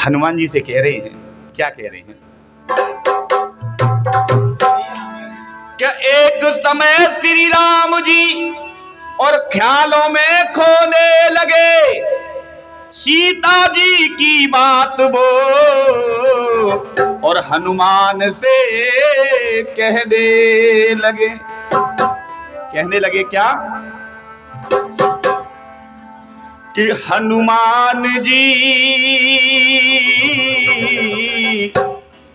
हनुमान जी से कह रहे हैं, क्या कह रहे हैं? क्या एक समय श्री राम जी और ख्यालों में खोने लगे, सीता जी की बात वो और हनुमान से कहने लगे क्या कि हनुमान जी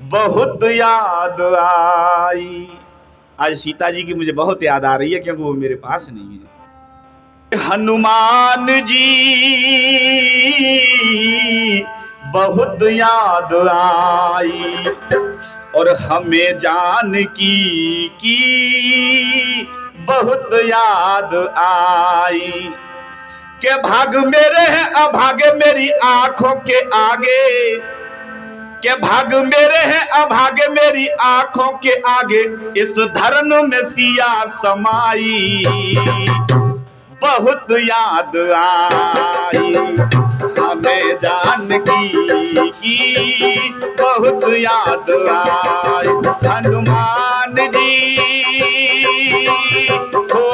बहुत याद आई। आज सीता जी की मुझे बहुत याद आ रही है क्योंकि वो मेरे पास नहीं है। हनुमान जी बहुत याद आई और हमें जानकी की बहुत याद आई के भाग मेरे हैं अभागे मेरी आंखों के आगे, के भाग मेरे हैं अभागे मेरी आंखों के आगे, इस धरन में सिया समाई बहुत याद आई हमें जानकी की बहुत याद आई। हनुमान जी हो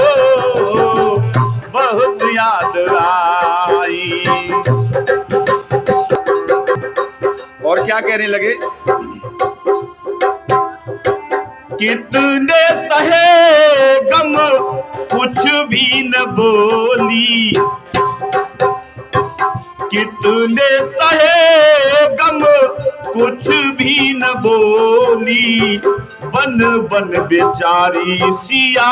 बहुत याद आई। और क्या कहने लगे? कितने सहे गम कुछ भी न बोली, कितने सहे गम कुछ भी न बोली, बन बन बेचारी सिया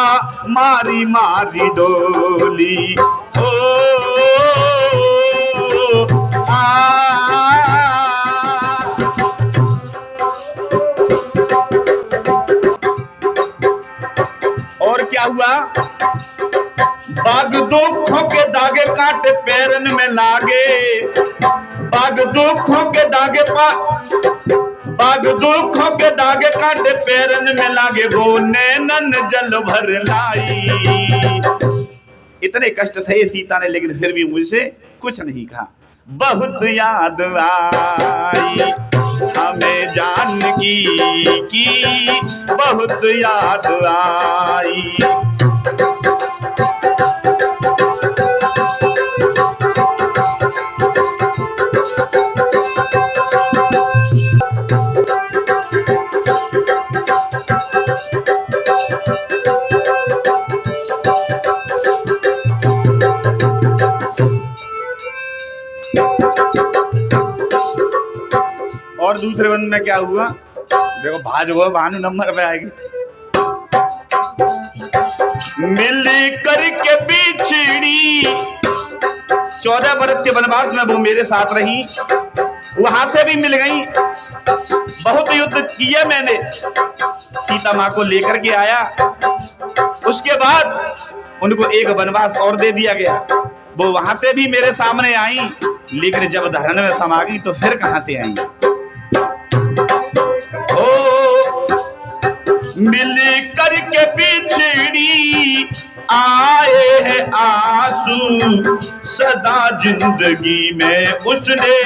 मारी मारी डोली। हो और क्या हुआ? बाग दुखों के दागे काटे पैरन में लागे, बाग दुखों के दागे बाग दुखों के दागे काटे पैरन में लागे, वो नैनन जल भर लाई। इतने कष्ट सहे सीता ने लेकिन फिर भी मुझसे कुछ नहीं कहा। बहुत याद आई हमें जानकी की बहुत याद आई। और दूसरे बंद में क्या हुआ? देखो भाज हुआ भानु नंबर पे आएगी। मिल करके बिछड़ी 14 वर्ष के वनवास में वो मेरे साथ रही, वहां से भी मिल गई। बहुत युद्ध किए मैंने, सीता माँ को लेकर के आया। उसके बाद उनको एक वनवास और दे दिया गया। वो वहां से भी मेरे सामने आई, लेकिन जब धरन में समा गई तो फिर कहां से आई? मिल करके बिछड़ी आए हैं आंसू, सदा जिंदगी में उसने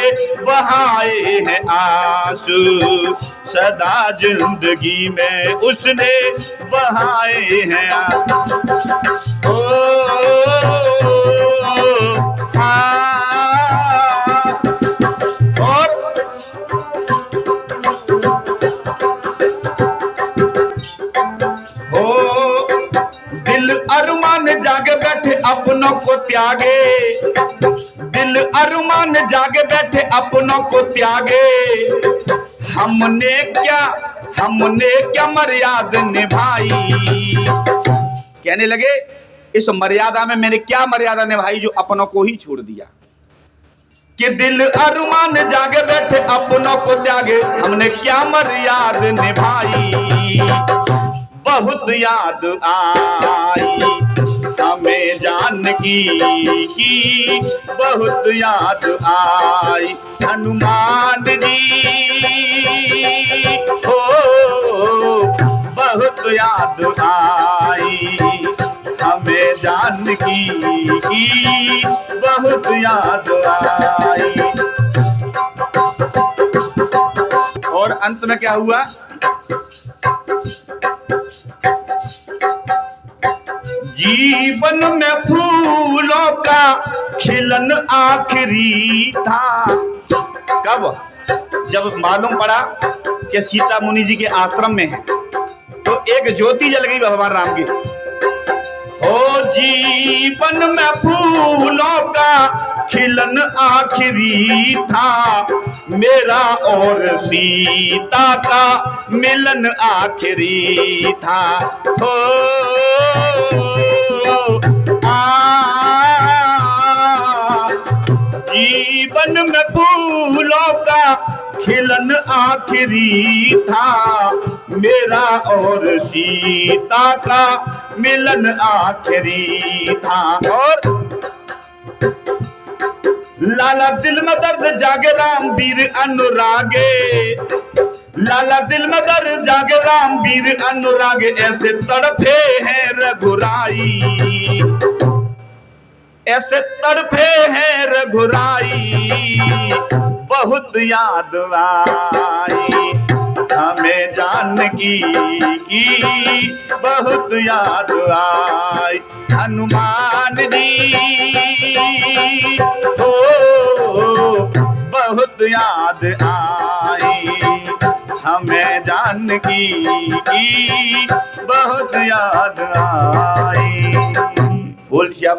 बहाए हैं आंसू, सदा जिंदगी में उसने बहाए हैं आंसू। जागे बैठे अपनों को त्यागे, दिल अरमान जागे बैठे अपनों को त्यागे, हमने क्या मर्यादा निभाई। कहने लगे इस मर्यादा में मैंने क्या मर्यादा निभाई जो अपनों को ही छोड़ दिया। कि दिल अरमान जागे बैठे अपनों को त्यागे, हमने क्या मर्यादा निभाई। बहुत याद आई हमें जानकी की बहुत याद आई। हनुमान जी हो बहुत याद आई हमें जानकी की बहुत याद आई। अंत में क्या हुआ, जीवन में फूलों का खिलन आखिरी था। कब? जब मालूम पड़ा कि सीता मुनि जी के आश्रम में है, तो एक ज्योति जल गई भगवान राम की। ओ जीवन में फूलों का खिलन आखिरी था, मेरा और सीता का मिलन आखिरी था। हो जीवन में फूलों का खिलन आखिरी था, मेरा और सीता का मिलन आखिरी था। और लाला दिल में दर्द जागे राम वीर अनुरागे, लाला दिल में दर्द जागे राम वीर अनुरागे, ऐसे तड़फे हैं रघुराई, ऐसे तड़फे हैं रघुराई, बहुत याद आई हमें जानकी की, बहुत याद आई हनुमान जी, हो बहुत याद आई हमें जानकी की, बहुत याद आई। बोल श्याम